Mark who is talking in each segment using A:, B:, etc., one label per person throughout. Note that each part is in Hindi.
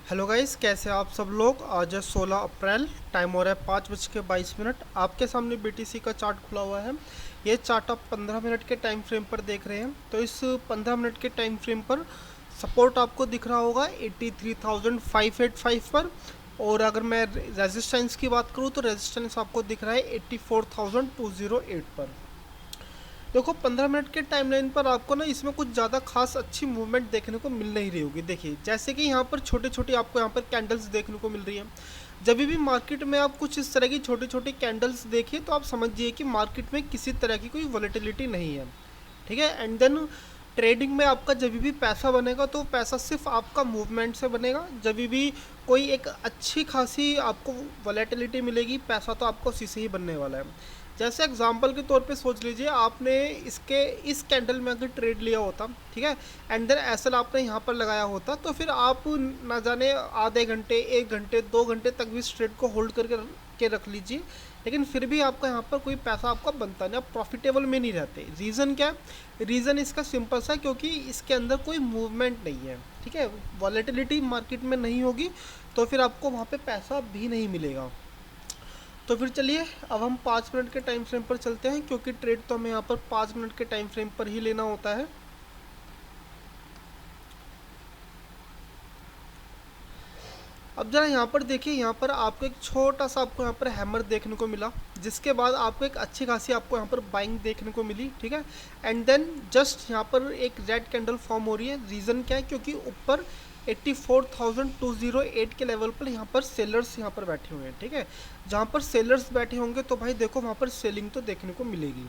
A: हेलो गाइस, कैसे हैं आप सब लोग। आज है 16 अप्रैल, टाइम हो रहा है 5:22। आपके सामने बीटीसी का चार्ट खुला हुआ है। ये चार्ट आप 15 मिनट के टाइम फ्रेम पर देख रहे हैं। तो इस 15 मिनट के टाइम फ्रेम पर सपोर्ट आपको दिख रहा होगा 83,585 पर। और अगर मैं रेजिस्टेंस की बात करूँ तो रेजिस्टेंस आपको दिख रहा है 84,208 पर। देखो 15 मिनट के टाइमलाइन पर आपको ना इसमें कुछ ज़्यादा खास अच्छी मूवमेंट देखने को मिल नहीं रही होगी। देखिए जैसे कि यहाँ पर छोटे छोटे आपको यहाँ पर कैंडल्स देखने को मिल रही हैं। जब भी मार्केट में आप कुछ इस तरह की छोटी छोटी कैंडल्स देखिए तो आप समझिए कि मार्केट में किसी तरह की कोई वॉलेटिलिटी नहीं है। ठीक है। एंड देन ट्रेडिंग में आपका जब भी पैसा बनेगा तो पैसा सिर्फ आपका मूवमेंट से बनेगा। जब भी कोई एक अच्छी खासी आपको वॉलेटिलिटी मिलेगी, पैसा तो आपको उसी से ही बनने वाला है। जैसे एग्जांपल के तौर पे सोच लीजिए, आपने इसके इस कैंडल में अगर ट्रेड लिया होता, ठीक है, एंड देन एसएल आपने यहाँ पर लगाया होता, तो फिर आप ना जाने आधे घंटे, 1 घंटे, 2 घंटे तक भी इस ट्रेड को होल्ड करके के रख लीजिए, लेकिन फिर भी आपका यहाँ पर कोई पैसा आपका बनता नहीं, आप प्रॉफिटेबल में नहीं रहते। रीज़न क्या है? रीज़न इसका सिंपल सा, क्योंकि इसके अंदर कोई मूवमेंट नहीं है। ठीक है, वॉलेटिलिटी मार्केट में नहीं होगी तो फिर आपको वहाँ पे पैसा भी नहीं मिलेगा। तो फिर चलिए अब हम 5 मिनट के टाइम फ्रेम पर चलते हैं, क्योंकि ट्रेड तो हमें यहाँ पर 5 मिनट के टाइम फ्रेम पर ही लेना होता है। अब जरा यहाँ पर देखिए, यहाँ पर आपको एक छोटा सा आपको यहाँ पर हैमर देखने को मिला, जिसके बाद आपको एक अच्छी खासी आपको यहाँ पर बाइंग देखने को मिली। ठीक है। एंड देन जस्ट यहाँ पर एक रेड कैंडल फॉर्म हो रही है। रीज़न क्या है? क्योंकि ऊपर 84,208 के लेवल पर यहाँ पर सेलर्स यहाँ पर बैठे हुए हैं। ठीक है। जहाँ पर सेलर्स बैठे होंगे तो भाई देखो वहाँ पर सेलिंग तो देखने को मिलेगी।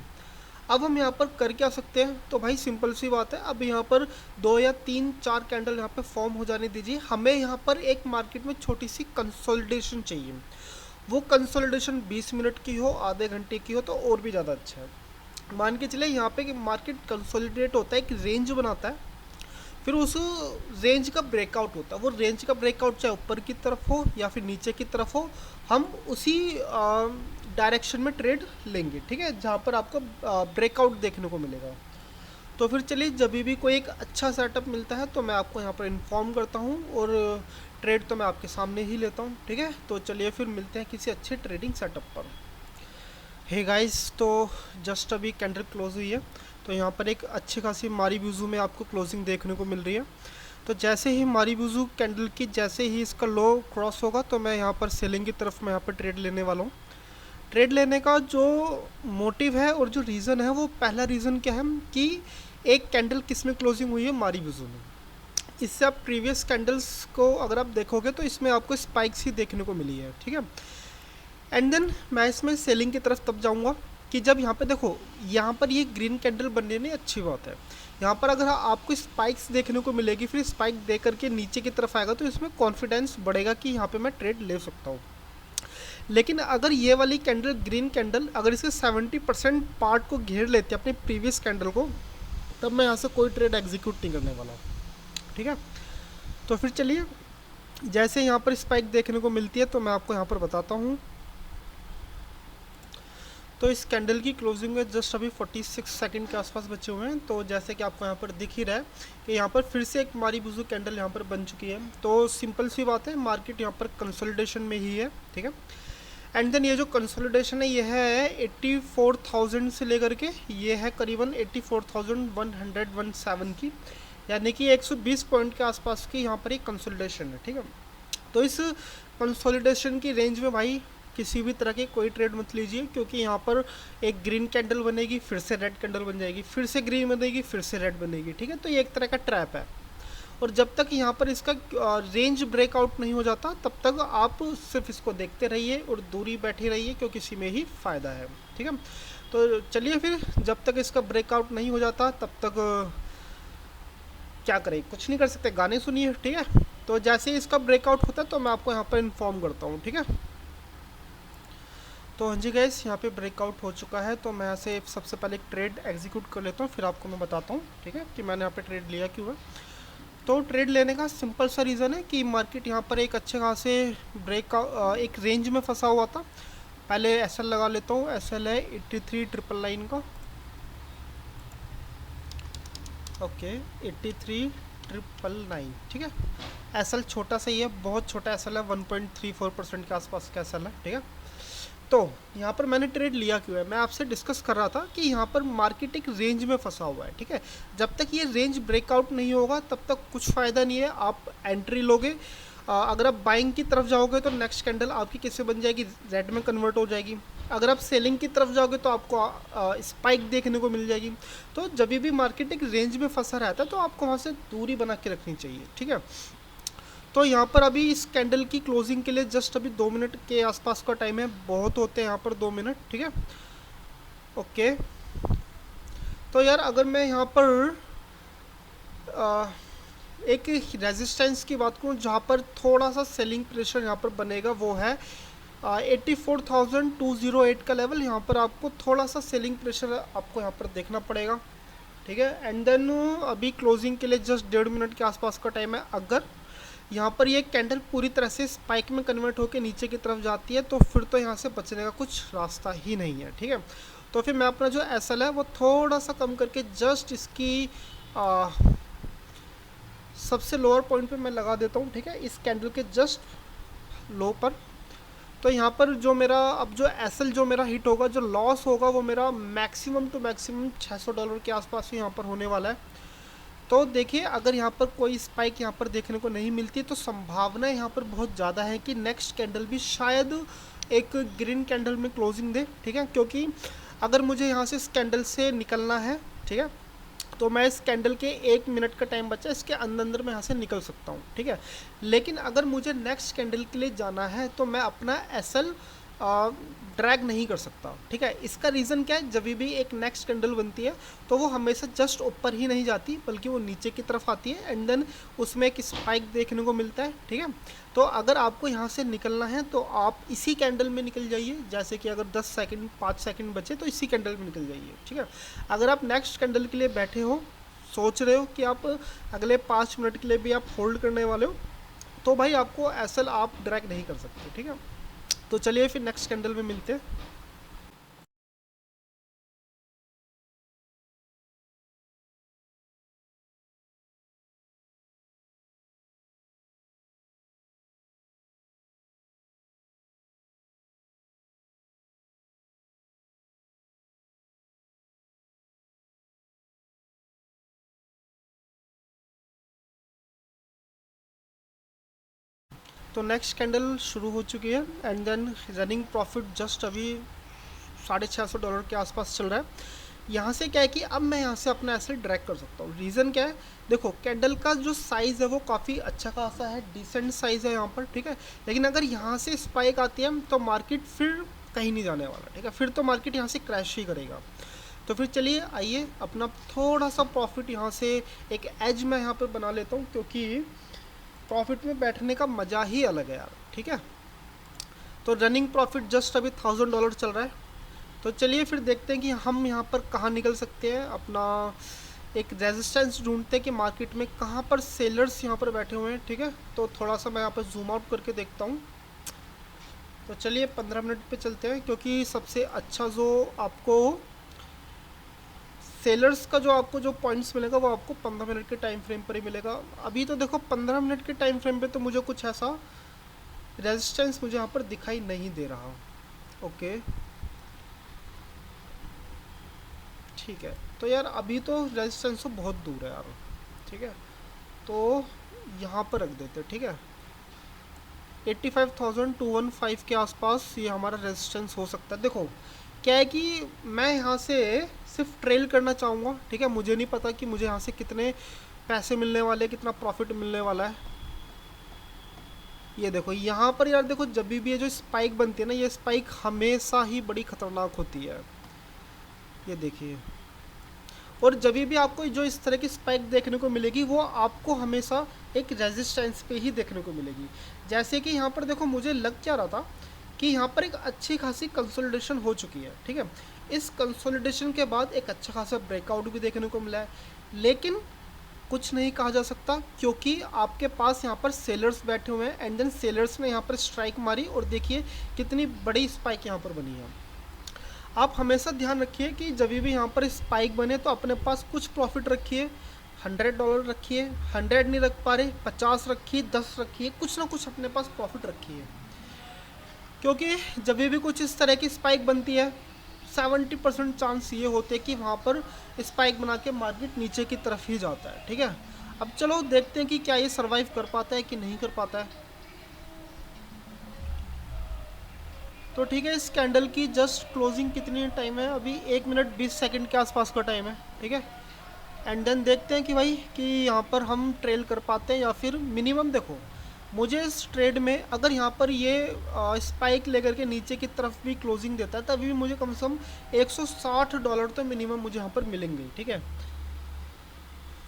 A: अब हम यहाँ पर कर क्या सकते हैं? तो भाई सिंपल सी बात है, अब यहाँ पर 2 या 3 4 कैंडल यहाँ पे फॉर्म हो जाने दीजिए। हमें यहाँ पर एक मार्केट में छोटी सी कंसोलिडेशन चाहिए। वो कंसोलिडेशन 20 मिनट की हो, आधे घंटे की हो तो और भी ज़्यादा अच्छा है। मान के चले यहाँ पे कि मार्केट कंसोलिडेट होता है, एक रेंज बनाता है, फिर उस रेंज का ब्रेकआउट होता है। वो रेंज का ब्रेकआउट चाहे ऊपर की तरफ हो या फिर नीचे की तरफ हो, हम उसी डायरेक्शन में ट्रेड लेंगे। ठीक है, जहाँ पर आपको ब्रेकआउट देखने को मिलेगा। तो फिर चलिए, जब भी कोई एक अच्छा सेटअप मिलता है तो मैं आपको यहाँ पर इन्फॉर्म करता हूँ, और ट्रेड तो मैं आपके सामने ही लेता हूँ। ठीक है, तो चलिए फिर मिलते हैं किसी अच्छे ट्रेडिंग सेटअप पर। हे गाइस, तो जस्ट अभी कैंडल क्लोज हुई है, तो यहाँ पर एक अच्छी खासी मारी ब्यूजू में आपको क्लोजिंग देखने को मिल रही है। तो जैसे ही मारी ब्यूजू कैंडल की जैसे ही इसका लो क्रॉस होगा तो मैं यहाँ पर सेलिंग की तरफ मैं यहाँ पर ट्रेड लेने वाला हूँ। ट्रेड लेने का जो मोटिव है और जो रीज़न है, वो पहला रीज़न क्या है कि एक कैंडल किस में क्लोजिंग हुई है? मारी ब्यूजू में। इससे आप प्रीवियस कैंडल्स को अगर आप देखोगे तो इसमें आपको स्पाइक्स ही देखने को मिली है। ठीक है। एंड देन मैं इसमें सेलिंग की तरफ तब जाऊंगा कि जब यहाँ पे देखो, यहाँ पर ये ग्रीन कैंडल बनने नहीं, अच्छी बात है। यहाँ पर अगर आपको स्पाइक्स देखने को मिलेगी, फिर स्पाइक दे करके नीचे की तरफ आएगा तो इसमें कॉन्फिडेंस बढ़ेगा कि यहाँ पे मैं ट्रेड ले सकता हूँ। लेकिन अगर ये वाली कैंडल, ग्रीन कैंडल, अगर इसके 70% पार्ट को घेर लेती है अपने प्रीवियस कैंडल को, तब मैं यहाँ से कोई ट्रेड एग्जीक्यूट नहीं करने वाला। ठीक है। तो फिर चलिए, जैसे यहाँ पर स्पाइक देखने को मिलती है तो मैं आपको यहाँ पर बताता हूँ। तो इस कैंडल की क्लोजिंग में जस्ट अभी 46 सेकंड के आसपास बचे हुए हैं। तो जैसे कि आपको यहाँ पर दिख ही रहा है कि यहाँ पर फिर से एक मारी बुजू कैंडल यहाँ पर बन चुकी है। तो सिंपल सी बात है, मार्केट यहाँ पर कंसोलिडेशन में ही है। ठीक है। एंड देन ये जो कंसोलिडेशन है, ये है 84,000 से लेकर के ये है करीबन 84,117 की, यानी कि 120 पॉइंट के आसपास की यहाँ पर एक कंसोलिडेशन है। ठीक है। तो इस कंसोलिडेशन की रेंज में भाई किसी भी तरह की कोई ट्रेड मत लीजिए, क्योंकि यहाँ पर एक ग्रीन कैंडल बनेगी, फिर से रेड कैंडल बन जाएगी, फिर से ग्रीन बनेगी, फिर से रेड बनेगी। ठीक है। तो ये एक तरह का ट्रैप है, और जब तक यहाँ पर इसका रेंज ब्रेकआउट नहीं हो जाता तब तक आप सिर्फ इसको देखते रहिए और दूरी बैठी रहिए, क्योंकि इसी में ही फ़ायदा है। ठीक है। तो चलिए फिर, जब तक इसका ब्रेकआउट नहीं हो जाता तब तक क्या करें? कुछ नहीं कर सकते, गाने सुनिए। ठीक है। तो जैसे ही इसका ब्रेकआउट होता है तो मैं आपको यहाँ पर इन्फॉर्म करता हूँ। ठीक है। तो हाँ जी गाइस, यहाँ पे ब्रेकआउट हो चुका है, तो मैं यहाँ से सबसे पहले एक ट्रेड एग्जीक्यूट कर लेता हूँ, फिर आपको मैं बताता हूँ। ठीक है, कि मैंने यहाँ पे ट्रेड लिया क्यों है। तो ट्रेड लेने का सिंपल सा रीज़न है कि मार्केट यहाँ पर एक अच्छे खासे एक रेंज में फंसा हुआ था। पहले एसएल लगा लेता हूँ। एसएल है 83,999 का। ओके, 83 999, ठीक है। एसएल छोटा सा ही है, बहुत छोटा एसएल है, 1.34% के आसपास का एसएल है, ठीक है। तो यहाँ पर मैंने ट्रेड लिया क्यों है, मैं आपसे डिस्कस कर रहा था कि यहाँ पर मार्केट एक रेंज में फंसा हुआ है, ठीक है। जब तक ये रेंज ब्रेकआउट नहीं होगा तब तक कुछ फ़ायदा नहीं है आप एंट्री लोगे। अगर आप बाइंग की तरफ जाओगे तो नेक्स्ट कैंडल आपकी कैसे बन जाएगी, रेड में कन्वर्ट हो जाएगी। अगर आप सेलिंग की तरफ जाओगे तो आपको स्पाइक देखने को मिल जाएगी। तो जब भी मार्केट एक रेंज में फंसा रहता है तो आपको वहाँ से दूरी बना के रखनी चाहिए, ठीक है। तो यहाँ पर अभी इस कैंडल की क्लोजिंग के लिए जस्ट अभी 2 मिनट के आसपास का टाइम है, बहुत होते हैं यहाँ पर 2 मिनट, ठीक है। ओके, तो यार अगर मैं यहाँ पर एक रेजिस्टेंस की बात करूँ जहाँ पर थोड़ा सा सेलिंग प्रेशर यहाँ पर बनेगा, वो है 84,208 का लेवल। यहाँ पर आपको थोड़ा सा सेलिंग प्रेशर आपको यहाँ पर देखना पड़ेगा, ठीक है। एंड देन अभी क्लोजिंग के लिए जस्ट 1.5 मिनट के आसपास का टाइम है। अगर यहाँ पर ये कैंडल पूरी तरह से स्पाइक में कन्वर्ट होकर नीचे की तरफ जाती है तो फिर तो यहाँ से बचने का कुछ रास्ता ही नहीं है, ठीक है। तो फिर मैं अपना जो एसएल है वो थोड़ा सा कम करके जस्ट इसकी सबसे लोअर पॉइंट पे मैं लगा देता हूँ, ठीक है, इस कैंडल के जस्ट लो पर। तो यहाँ पर जो मेरा अब जो एसएल जो मेरा हिट होगा, जो लॉस होगा वो मेरा मैक्सिमम टू मैक्सिमम $600 के आसपास यहाँ पर होने वाला है। तो देखिए अगर यहाँ पर कोई स्पाइक यहाँ पर देखने को नहीं मिलती तो संभावना यहाँ पर बहुत ज़्यादा है कि नेक्स्ट कैंडल भी शायद एक ग्रीन कैंडल में क्लोजिंग दे, ठीक है। क्योंकि अगर मुझे यहाँ से इस कैंडल से निकलना है, ठीक है, तो मैं इस कैंडल के 1 मिनट का टाइम बचा, इसके अंदर मैं यहाँ से निकल सकता हूँ, ठीक है। लेकिन अगर मुझे नेक्स्ट कैंडल के लिए जाना है तो मैं अपना एसएल ड्रैग नहीं कर सकता, ठीक है। इसका रीज़न क्या है, जब भी एक नेक्स्ट कैंडल बनती है तो वो हमेशा जस्ट ऊपर ही नहीं जाती बल्कि वो नीचे की तरफ आती है एंड देन उसमें एक स्पाइक देखने को मिलता है, ठीक है। तो अगर आपको यहाँ से निकलना है तो आप इसी कैंडल में निकल जाइए, जैसे कि अगर 10 सेकंड 5 सेकंड बचे तो इसी कैंडल में निकल जाइए, ठीक है। अगर आप नेक्स्ट कैंडल के लिए बैठे हो, सोच रहे हो कि आप अगले 5 मिनट के लिए भी आप होल्ड करने वाले हो, तो भाई आपको एसएल आप ड्रैग नहीं कर सकते, ठीक है। तो चलिए फिर नेक्स्ट कैंडल में मिलते हैं। तो नेक्स्ट कैंडल शुरू हो चुकी है and then running profit just अभी $650 के आसपास चल रहा है। यहाँ से क्या है कि अब मैं यहाँ से अपना एसेट ड्रैग कर सकता हूँ। रीज़न क्या है, देखो कैंडल का जो साइज़ है वो काफ़ी अच्छा खासा है, डिसेंट साइज़ है यहाँ पर, ठीक है। लेकिन अगर यहाँ से स्पाइक आती है तो मार्केट फिर कहीं नहीं जाने वाला, ठीक है, फिर तो मार्केट यहाँ से क्रैश ही करेगा। तो फिर चलिए आइए अपना थोड़ा सा प्रॉफिट यहाँ से एक एज मैं यहाँ पर बना लेता हूँ, क्योंकि प्रॉफिट में बैठने का मज़ा ही अलग है यार, ठीक है। तो रनिंग प्रॉफिट जस्ट अभी $1000 चल रहा है। तो चलिए फिर देखते हैं कि हम यहाँ पर कहाँ निकल सकते हैं। अपना एक रेजिस्टेंस ढूंढते हैं कि मार्केट में कहाँ पर सेलर्स यहाँ पर बैठे हुए हैं, ठीक है। तो थोड़ा सा मैं यहाँ पर जूम आउट करके देखता हूँ। तो चलिए 15 मिनट पे चलते हैं, क्योंकि सबसे अच्छा जो आपको सेलर्स का जो आपको जो पॉइंट्स मिलेगा वो आपको 15 मिनट के टाइम फ्रेम पर ही मिलेगा। अभी तो देखो 15 मिनट के टाइम फ्रेम पे तो मुझे कुछ ऐसा रेजिस्टेंस मुझे यहाँ पर दिखाई नहीं दे रहा। ओके ठीक है, तो यार अभी तो रेजिस्टेंस तो बहुत दूर है यार, ठीक है। तो यहाँ पर रख देते, ठीक है। 85,215 के आसपास ये हमारा रेजिस्टेंस हो सकता है। देखो क्या है कि मैं यहाँ से सिर्फ ट्रेल करना चाहूँगा, ठीक है। मुझे नहीं पता कि मुझे यहाँ से कितने पैसे मिलने वाले, कितना प्रॉफिट मिलने वाला है। ये देखो यहाँ पर यार, देखो जब भी ये जो स्पाइक बनती है ना, ये स्पाइक हमेशा ही बड़ी ख़तरनाक होती है, ये देखिए। और जब भी आपको जो इस तरह की स्पाइक देखने को मिलेगी वो आपको हमेशा एक रेजिस्टेंस पे ही देखने को मिलेगी। जैसे कि यहाँ पर देखो मुझे लग क्या रहा था कि यहाँ पर एक अच्छी खासी कंसोलिडेशन हो चुकी है, ठीक है। इस कंसोलिडेशन के बाद एक अच्छा खासा ब्रेकआउट भी देखने को मिला है, लेकिन कुछ नहीं कहा जा सकता क्योंकि आपके पास यहाँ पर सेलर्स बैठे हुए हैं एंड देन सेलर्स ने यहाँ पर स्ट्राइक मारी और देखिए कितनी बड़ी स्पाइक यहाँ पर बनी है। आप हमेशा ध्यान रखिए कि जब भी यहाँ पर स्पाइक बने तो अपने पास कुछ प्रॉफिट रखिए, $100 रखिए, 100 नहीं रख पा रहे 50 रखिए, 10 रखिए, कुछ ना कुछ अपने पास प्रॉफिट रखिए, क्योंकि जब भी कुछ इस तरह की स्पाइक बनती है 70% चांस ये होते हैं कि वहाँ पर स्पाइक बना के मार्केट नीचे की तरफ ही जाता है। ठीक है, अब चलो देखते हैं कि क्या ये सर्वाइव कर पाता है कि नहीं कर पाता है। तो ठीक है, इस कैंडल की जस्ट क्लोजिंग कितनी टाइम है, अभी 1 मिनट 20 सेकंड के आसपास का टाइम है। ठीक है, एंड देन देखते हैं कि भाई कि यहाँ पर हम ट्रेल कर पाते हैं या फिर मिनिमम। देखो मुझे इस ट्रेड में अगर यहाँ पर ये स्पाइक लेकर के नीचे की तरफ भी क्लोजिंग देता है तभी भी मुझे कम से कम $160 तो मिनिमम मुझे यहाँ पर मिलेंगे। ठीक है,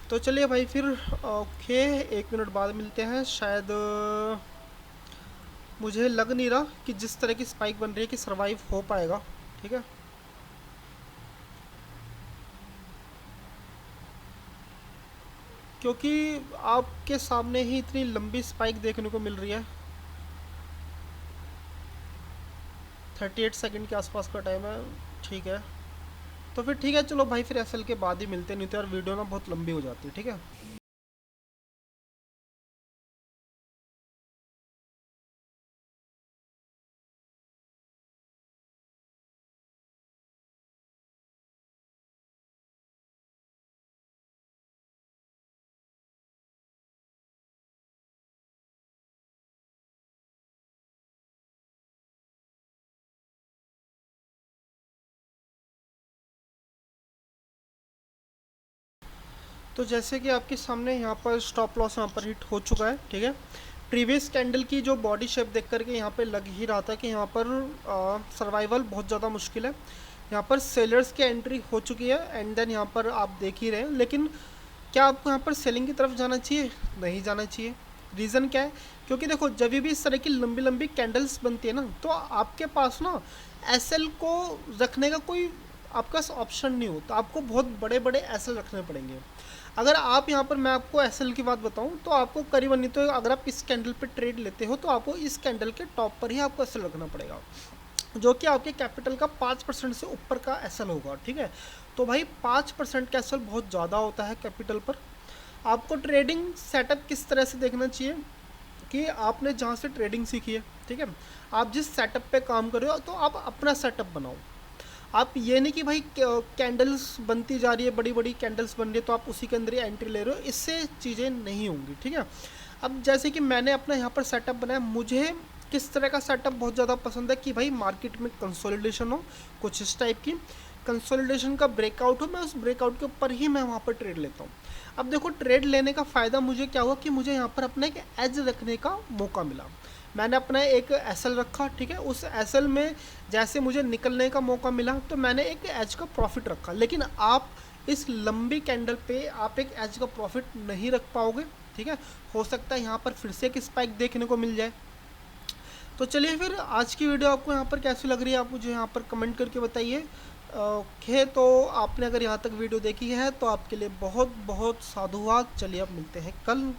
A: तो चलिए भाई फिर ओके 1 मिनट बाद मिलते हैं शायद। मुझे लग नहीं रहा कि जिस तरह की स्पाइक बन रही है कि सर्वाइव हो पाएगा। ठीक है, क्योंकि आपके सामने ही इतनी लंबी स्पाइक देखने को मिल रही है। 38 सेकंड के आसपास का टाइम है। ठीक है, तो फिर ठीक है, चलो भाई फिर एसएल के बाद ही मिलते हैं, नहीं तो यार वीडियो ना बहुत लंबी हो जाती है। ठीक है, तो जैसे कि आपके सामने यहाँ पर स्टॉप लॉस यहाँ पर हिट हो चुका है। ठीक है, प्रीवियस कैंडल की जो बॉडी शेप देख करके यहाँ पे लग ही रहा था कि यहाँ पर सर्वाइवल बहुत ज़्यादा मुश्किल है। यहाँ पर सेलर्स की एंट्री हो चुकी है एंड देन यहाँ पर आप देख ही रहे हैं, लेकिन क्या आपको यहाँ पर सेलिंग की तरफ जाना चाहिए? नहीं जाना चाहिए। रीज़न क्या है? क्योंकि देखो जब भी इस तरह की लंबी लंबी कैंडल्स बनती है ना, तो आपके पास ना एसएल को रखने का कोई आपका ऑप्शन नहीं होता, आपको बहुत बड़े बड़े एसएल रखने पड़ेंगे। अगर आप यहाँ पर, मैं आपको एसएल की बात बताऊँ तो आपको करीबन, नहीं तो अगर आप इस कैंडल पे ट्रेड लेते हो तो आपको इस कैंडल के टॉप पर ही आपको एसएल रखना पड़ेगा, जो कि आपके कैपिटल का 5% से ऊपर का एसएल होगा। ठीक है, तो भाई 5% का एसएल बहुत ज़्यादा होता है कैपिटल पर। आपको ट्रेडिंग सेटअप किस तरह से देखना चाहिए कि आपने जहाँ से ट्रेडिंग सीखी है, ठीक है, आप जिस सेटअप पे काम कर रहे हो तो आप अपना सेटअप बनाओ। आप ये नहीं कि भाई कैंडल्स बनती जा रही है, बड़ी बड़ी कैंडल्स बन रही है तो आप उसी के अंदर ही एंट्री ले रहे हो, इससे चीज़ें नहीं होंगी। ठीक है, अब जैसे कि मैंने अपना यहाँ पर सेटअप बनाया, मुझे किस तरह का सेटअप बहुत ज़्यादा पसंद है कि भाई मार्केट में कंसोलिडेशन हो, कुछ इस टाइप की कंसोलिडेशन का ब्रेकआउट हो, मैं उस ब्रेकआउट के ऊपर ही मैं वहाँ पर ट्रेड लेता हूँ। अब देखो ट्रेड लेने का फ़ायदा मुझे क्या हुआ कि मुझे यहाँ पर अपना एक एज रखने का मौका मिला। मैंने अपना एक एसएल रखा। ठीक है, उस एसएल में जैसे मुझे निकलने का मौका मिला तो मैंने एक एज का प्रॉफिट रखा, लेकिन आप इस लंबी कैंडल पे आप एक एज का प्रॉफिट नहीं रख पाओगे। ठीक है, हो सकता है यहाँ पर फिर से एक स्पाइक देखने को मिल जाए। तो चलिए फिर आज की वीडियो आपको यहाँ पर कैसी लग रही है आप मुझे यहाँ पर कमेंट करके बताइए। ओके, तो आपने अगर यहाँ तक वीडियो देखी है तो आपके लिए बहुत बहुत साधुवाद। चलिए अब मिलते हैं कल।